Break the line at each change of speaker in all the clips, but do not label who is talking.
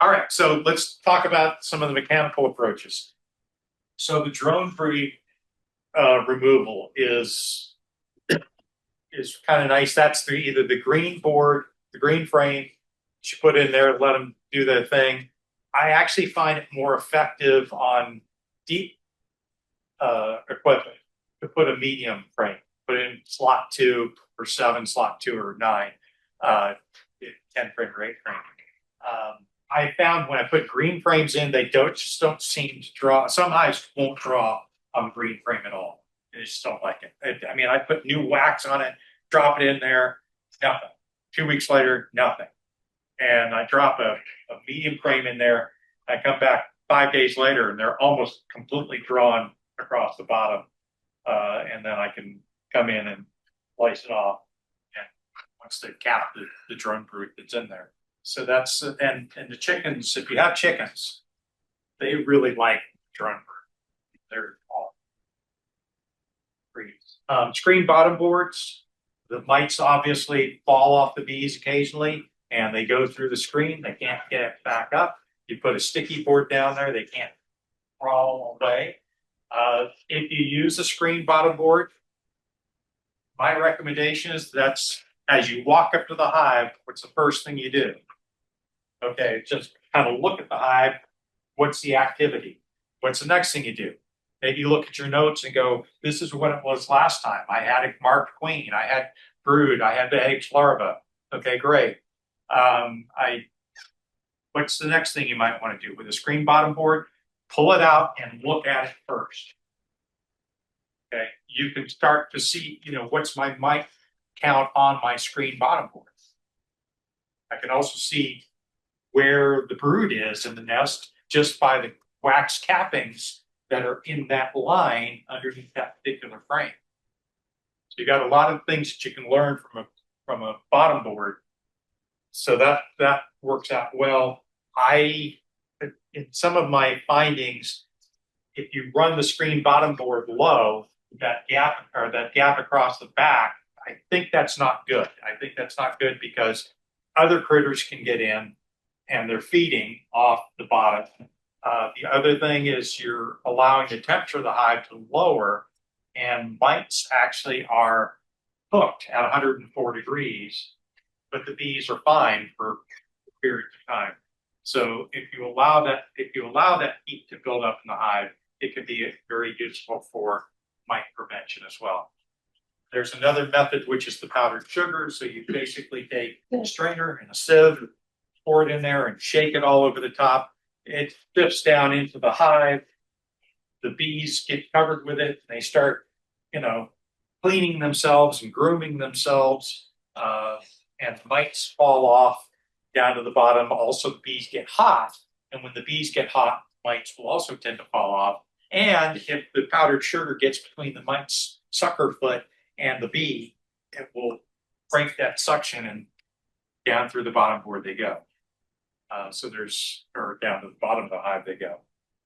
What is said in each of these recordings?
All right, so let's talk about some of the mechanical approaches. So the drone-free removal is kind of nice. That's either the green board, the green frame you put in there, let them do their thing. I actually find it more effective on deep equipment to put a medium frame, put in slot 2 or 7, slot 2 or 9, 10 frame or 8 frame. I found when I put green frames in, they just don't seem to draw. Some hives won't draw on green frame at all. They just don't like it. I mean, I put new wax on it, drop it in there, nothing. 2 weeks later, nothing. And I drop a medium frame in there. I come back 5 days later, and they're almost completely drawn across the bottom. And then I can come in and slice it off. And once they cap the drone brood that's in there. So that's, and the chickens, if you have chickens, they really like drone brood. They're all breeds. Screen bottom boards, the mites obviously fall off the bees occasionally and they go through the screen. They can't get it back up. You put a sticky board down there, they can't crawl away. If you use a screen bottom board, my recommendation is that's as you walk up to the hive, what's the first thing you do? Okay, just kind of look at the hive. What's the activity? What's the next thing you do? Maybe you look at your notes and go, this is what it was last time. I had a marked queen. I had brood. I had the eggs larva. Okay, great. What's the next thing you might want to do with a screen bottom board? Pull it out and look at it first. Okay, you can start to see, what's my mite count on my screen bottom board. I can also see where the brood is in the nest just by the wax cappings that are in that line underneath that particular frame. So you got a lot of things that you can learn from a bottom board. So that works out well. In some of my findings, if you run the screen bottom board low, that gap across the back, I think that's not good. I think that's not good because other critters can get in and they're feeding off the bottom. The other thing is you're allowing the temperature of the hive to lower, and mites actually are hooked at 104 degrees, but the bees are fine for periods of time. So if you allow that heat to build up in the hive, it can be very useful for mite prevention as well. There's another method, which is the powdered sugar. So you basically take a strainer and a sieve, pour it in there and shake it all over the top. It drips down into the hive. The bees get covered with it. They start, cleaning themselves and grooming themselves. And mites fall off down to the bottom. Also, the bees get hot. And when the bees get hot, mites will also tend to fall off. And if the powdered sugar gets between the mite's sucker foot and the bee, it will break that suction and down through the bottom board they go. Or down to the bottom of the hive they go.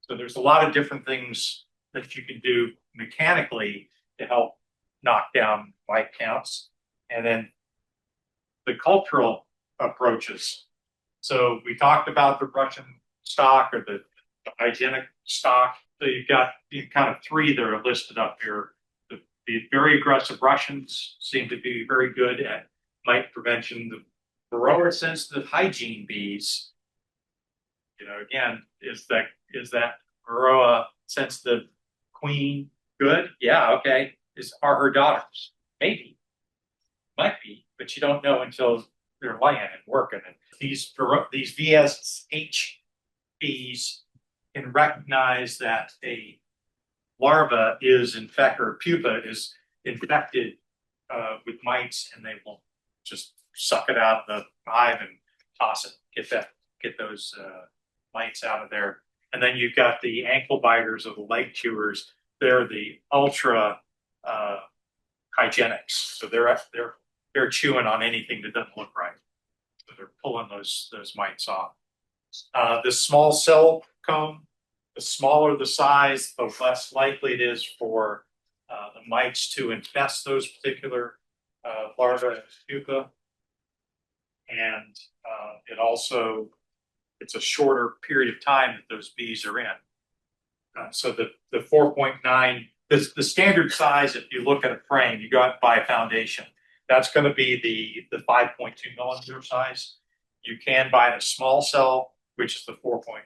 So there's a lot of different things that you can do mechanically to help knock down mite counts. And then the cultural approaches. So we talked about the Russian stock or the hygienic stock. So you've got kind of 3 that are listed up here. The very aggressive Russians seem to be very good at mite prevention. The Varroa sensitive hygiene bees, again, is that Varroa sensitive queen good? Yeah, okay. Are her daughters? Maybe. Might be, but you don't know until they're laying and working. And these VSH bees can recognize that a larva is infected, or pupa is infected with mites, and they will just suck it out of the hive and toss it, get those mites out of there. And then you've got the ankle biters or the leg chewers. They're the ultra hygienics. So they're chewing on anything that doesn't look right. So they're pulling those mites off. The small cell comb, the smaller the size, the less likely it is for the mites to infest those particular larvae and pupa. And it also it's a shorter period of time that those bees are in. So the 4.9, the standard size, if you look at a frame, you go out and buy a foundation. That's going to be the 5.2 millimeter size. You can buy the small cell, which is the 4.9,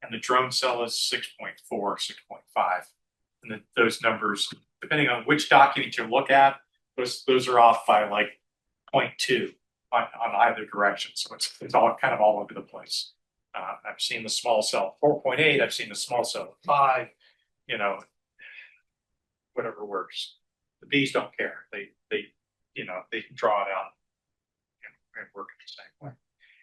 and the drone cell is 6.4, 6.5. And those numbers, depending on which document you look at, those are off by like 0.2 on either direction. So it's all kind of all over the place. I've seen the small cell 4.8. I've seen the small cell 5. You know, whatever works. The bees don't care. They can draw it out and work it the same way.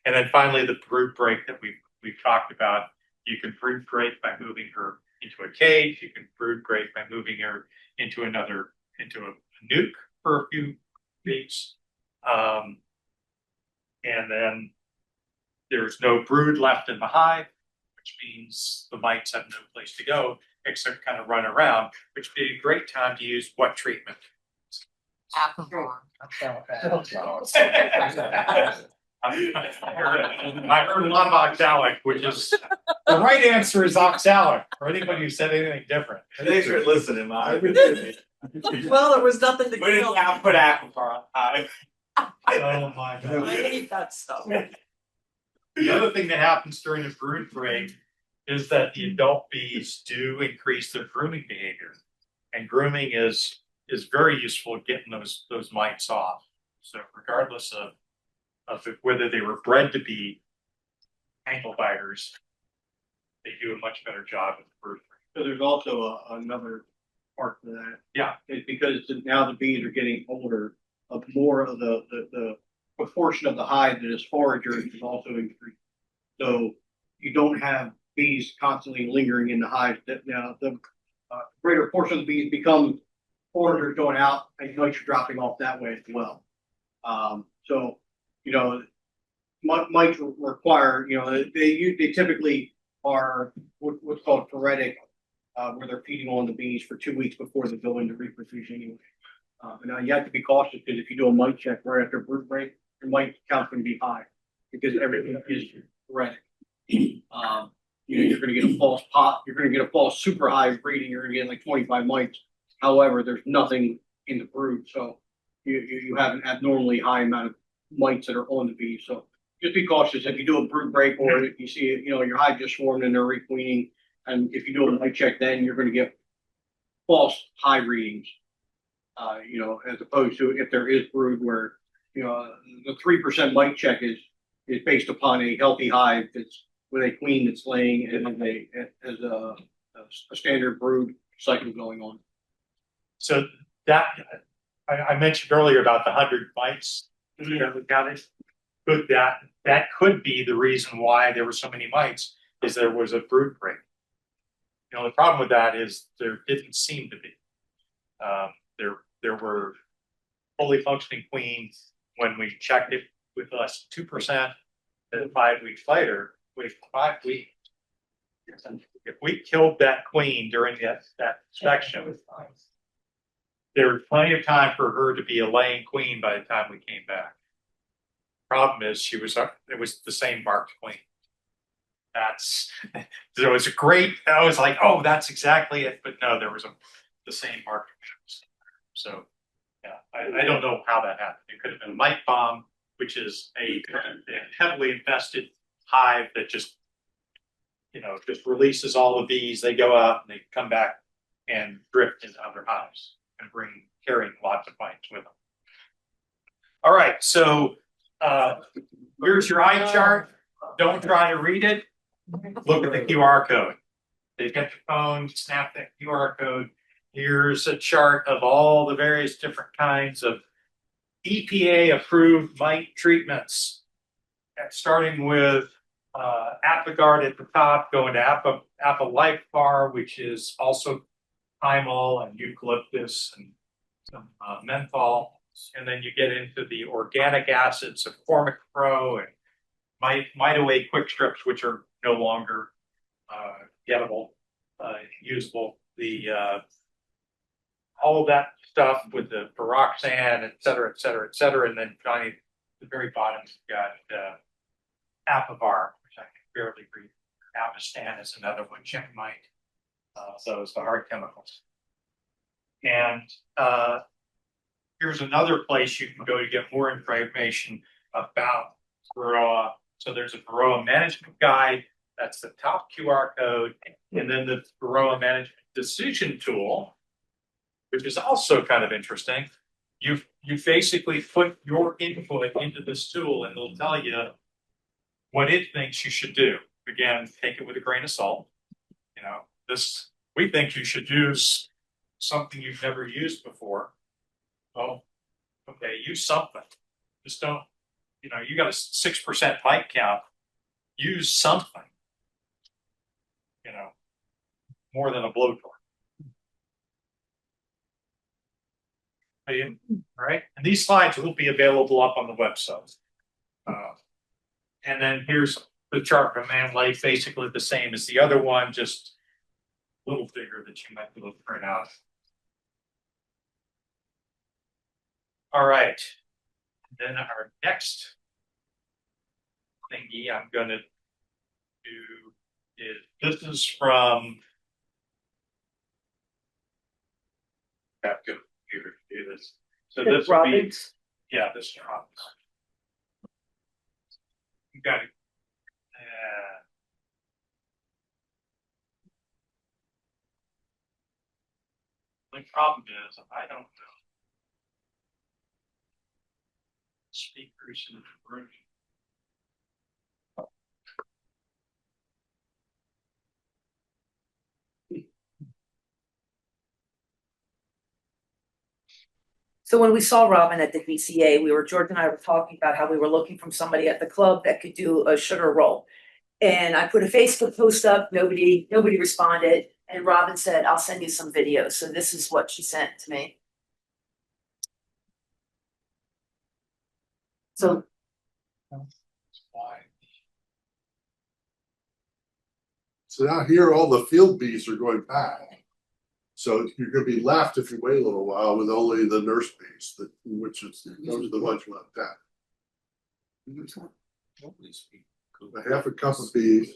And then finally, the brood break that we've talked about. You can brood break by moving her into a cage. You can brood break by moving her into a nuke for a few weeks. And then there's no brood left in the hive, which means the mites have no place to go except kind of run around, which would be a great time to use what treatment?
Apple.
I heard a lot of oxalic, which is the right answer is oxalic. For anybody who said anything different,
Thanks for listening, Mike.
Well, there was nothing to
We didn't have to put Aquaphor on.
oh my
I
god!
hate that stuff.
The other thing that happens during the brood break is that the adult bees do increase their grooming behavior, and grooming is very useful at getting those mites off. So regardless of whether they were bred to be ankle biters, they do a much better job with the brood break.
So there's also another part to that.
Yeah.
It's because now the bees are getting older, more of the proportion of the hive that is foragers is also increased. So you don't have bees constantly lingering in the hive. Now the greater portion of the bees become foragers going out, and mites are dropping off that way as well. So mites require, they typically are what's called phoretic, where they're feeding on the bees for 2 weeks before they go into reproduction anyway. And now you have to be cautious because if you do a mite check right after brood break, your mite count's going to be high because everything is phoretic. You're going to get a false pot. You're going to get a false super high breeding. You're going to get like 25 mites. However, there's nothing in the brood, so you have an abnormally high amount of mites that are on the bees. So just be cautious if you do a brood break or if you see your hive just swarmed and they're requeening, and if you do a mite check, then you're going to get false high readings. As opposed to if there is brood where the 3% mite check is based upon a healthy hive that's with a queen that's laying and has a standard brood cycle going on.
So that I mentioned earlier about the 100 mites that we got it. That could be the reason why there were so many mites, is there was a brood break. The problem with that is there didn't seem to be. There were fully functioning queens when we checked it with less than 2%. Then 5 weeks later, with 5 weeks, if we killed that queen during that inspection, there was plenty of time for her to be a laying queen by the time we came back. Problem is, it was the same marked queen. So it was a great. I was like, oh, that's exactly it. But no, there was the same marked. So yeah, I don't know how that happened. It could have been a mite bomb, which is a heavily infested hive that just releases all the bees. They go out and they come back and drift into other hives and carrying lots of mites with them. All right, so here's your eye chart. Don't try to read it. Look at the QR code. Take your phone, snap that QR code. Here's a chart of all the various different kinds of EPA-approved mite treatments, starting with Apigard at the top, going to Apalifar, which is also thymol and eucalyptus and some menthol, and then you get into the organic acids of Formicpro and Mitoway quick strips, which are no longer gettable, usable. All of that stuff with the pyroxan, et cetera, and then finally at the very bottom you've got Apivar, which I can barely breathe. Avistan is another one, checkmate. Those the hard chemicals. And here's another place you can go to get more information about Varroa. So there's a Varroa management guide. That's the top QR code. And then the Varroa management decision tool, which is also kind of interesting. You basically put your input into this tool and it'll tell you what it thinks you should do. Again, take it with a grain of salt. You know, we think you should use something you've never used before. Oh, okay, use something. Just don't, you know, you got a 6% bite count. Use something. You know, more than a blowtorch. All right, and these slides will be available up on the website. And then here's the chart from Man Lake, basically the same as the other one, just a little bigger that you might be able to print out. All right, then our next thingy I'm going to do is this is from. Have good computer to do this. So this would be, yeah, this is Robbins. You got it. The problem is I don't know. Speakers in the room.
So when we saw Robin at the VCA, George and I were talking about how we were looking for somebody at the club that could do a sugar roll. And I put a Facebook post up, nobody responded. And Robin said, I'll send you some videos. So this is what she sent to me. So
now here all the field bees are going back. So you're going to be left if you wait a little while with only the nurse bees, which is those are the ones you want that. A half a cup of bees.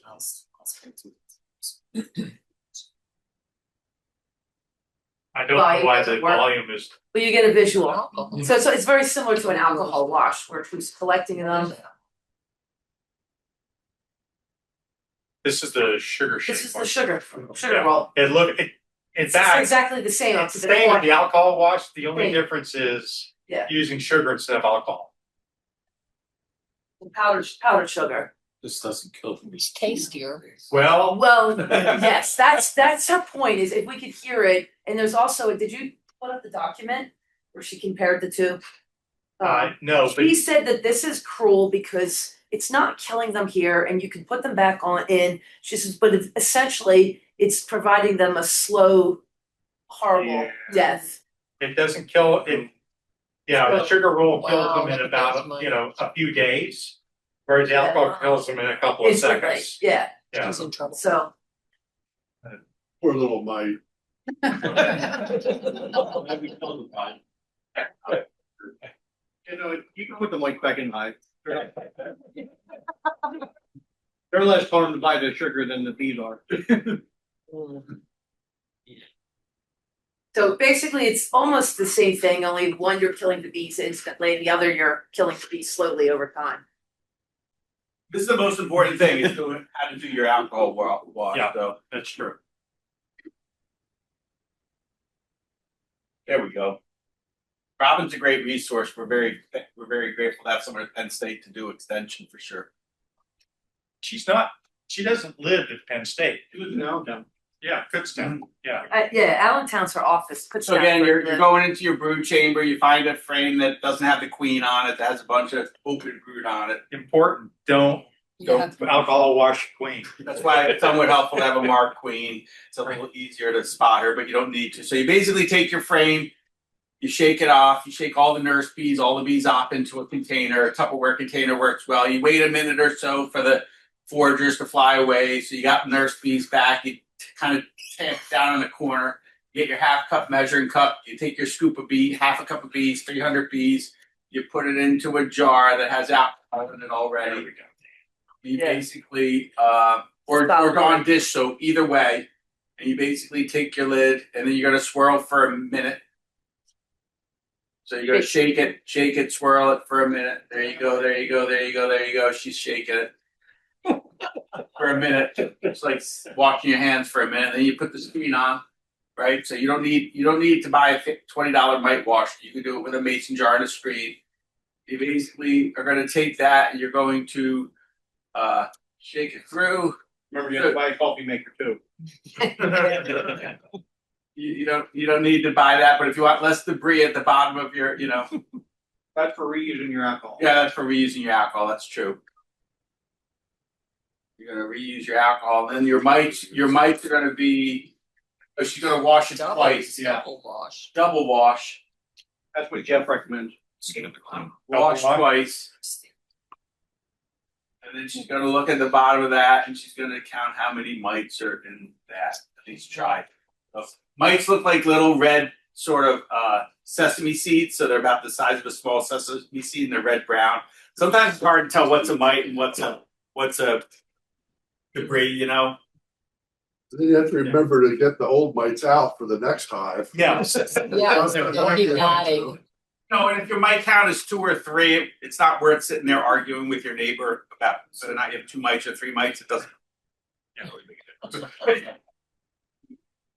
I don't know why the volume is.
But you get a visual. So it's very similar to an alcohol wash where who's collecting them.
This is the sugar shake.
This is the sugar roll.
In fact,
it's exactly the same.
It's the same with the alcohol wash. The only difference is
Yeah.
using sugar instead of alcohol.
Powdered sugar.
This doesn't kill them.
It's tastier.
Well,
Yes, that's her point, is if we could hear it, and there's also, did you put up the document where she compared the two?
no, but
She said that this is cruel because it's not killing them here and you can put them back on in. She says, but essentially it's providing them a slow, horrible death.
it doesn't kill it. Yeah, the sugar roll kills
Wow,
them in
look at
about
that.
a few days, whereas the alcohol kills them in a couple of
Instantly,
seconds.
yeah,
Yeah.
She's in trouble.
so.
Poor little mite.
You know, you can put the mic back in high. They're less harmed by the sugar than the bees are.
So basically, it's almost the same thing, only one you're killing the bees instantly, the other you're killing the bees slowly over time.
This is the most important thing, is how to do your alcohol wash.
Yeah.
So
That's true.
there we go. Robin's a great resource. We're very grateful to have someone at Penn State to do extension for sure.
She doesn't live at Penn State. Yeah, Kutztown. Yeah.
Yeah, Allentown's her office.
So again, you're going into your brood chamber, you find a frame that doesn't have the queen on it, that has a bunch of open brood on it.
Important. Don't alcohol wash queen.
That's why it's somewhat helpful to have a marked queen. It's a little easier to spot her, but you don't need to. So you basically take your frame, you shake it off, you shake all the nurse bees, all the bees off into a container. A Tupperware container works well. You wait a minute or so for the foragers to fly away. So you got nurse bees back, you kind of tamp down in the corner, you get your half cup measuring cup, you take your scoop of bees, half a cup of bees, 300 bees, you put it into a jar that has alcohol in it already. You
Yeah.
basically, or
Solid.
Dawn dish soap, either way. And you basically take your lid and then you're gonna swirl for a minute. So you're gonna shake it, swirl it for a minute. There you go, there you go, there you go, there you go. She's shaking it for a minute. It's like washing your hands for a minute. Then you put the screen on, right? So you don't need to buy a $20 mite wash. You can do it with a mason jar and a screen. You basically are gonna take that and you're going to shake it through.
Remember, you have to buy a coffee maker too.
You don't need to buy that, but if you want less debris at the bottom of your,
That's for reusing your alcohol.
yeah, that's for reusing your alcohol. That's true. You're gonna reuse your alcohol, and then your mites are gonna be. Oh, she's gonna wash it twice. Yeah,
Double wash.
double wash.
That's what Jeff recommends.
Wash
wash.
twice, and then she's gonna look at the bottom of that, and she's gonna count how many mites are in that. At least try. So, mites look like little red sort of sesame seeds, so they're about the size of a small sesame seed, and they're red brown. Sometimes it's hard to tell what's a mite and what's a debris.
Then you have to remember to get the old mites out for the next hive.
Yeah.
Yeah, they'll keep adding.
No, and if your mite count is 2 or 3, it's not worth sitting there arguing with your neighbor about whether or not you have 2 mites or 3 mites. It doesn't.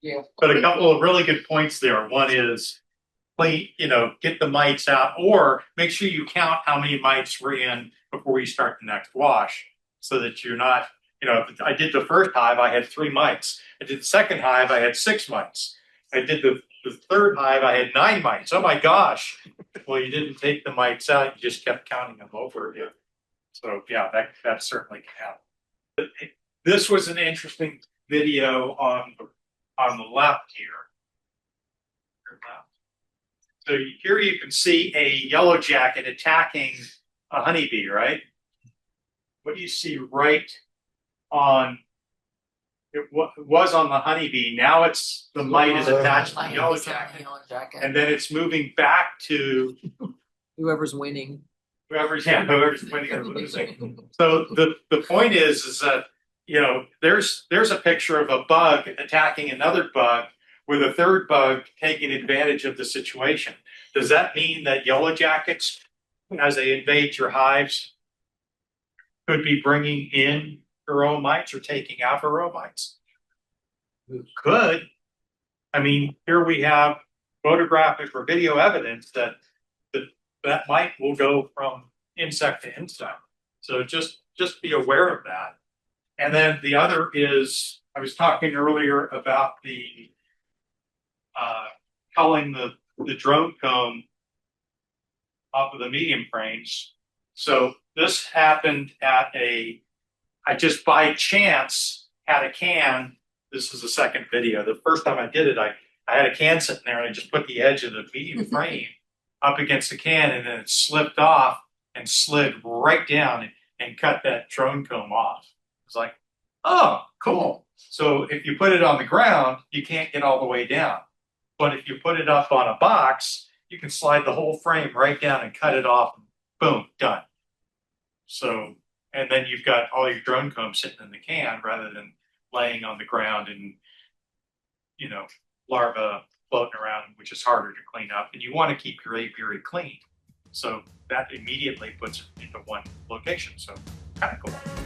Yeah.
But a couple of really good points there. One is clean, get the mites out, or make sure you count how many mites were in before you start the next wash, so that you're not, if I did the first hive, I had 3 mites. I did the second hive, I had 6 mites. I did the third hive, I had 9 mites. Oh my gosh. Well, you didn't take the mites out, you just kept counting them over again. So yeah, that certainly can happen. This was an interesting video on the left here. So here you can see a yellow jacket attacking a honeybee, right? What do you see right on? It was on the honeybee. Now it's the mite is attached to the yellow jacket, and then it's moving back to
Whoever's winning.
whoever's winning or losing. So the point is that there's a picture of a bug attacking another bug with a third bug taking advantage of the situation. Does that mean that yellow jackets, as they invade your hives, could be bringing in varroa mites or taking out varroa mites? Could. I mean, here we have photographic or video evidence that mite will go from insect to insect. So just be aware of that. And then the other is, I was talking earlier about the culling the drone comb off of the medium frames. So this happened I just by chance had a can. This is the second video. The first time I did it, I had a can sitting there and I just put the edge of the medium frame up against the can, and then it slipped off and slid right down and cut that drone comb off. It's like, oh, cool. So if you put it on the ground, you can't get all the way down. But if you put it up on a box, you can slide the whole frame right down and cut it off. And boom, done. So, and then you've got all your drone comb sitting in the can rather than laying on the ground and, larvae floating around, which is harder to clean up. And you want to keep your apiary clean. So that immediately puts it into one location. So kind of cool.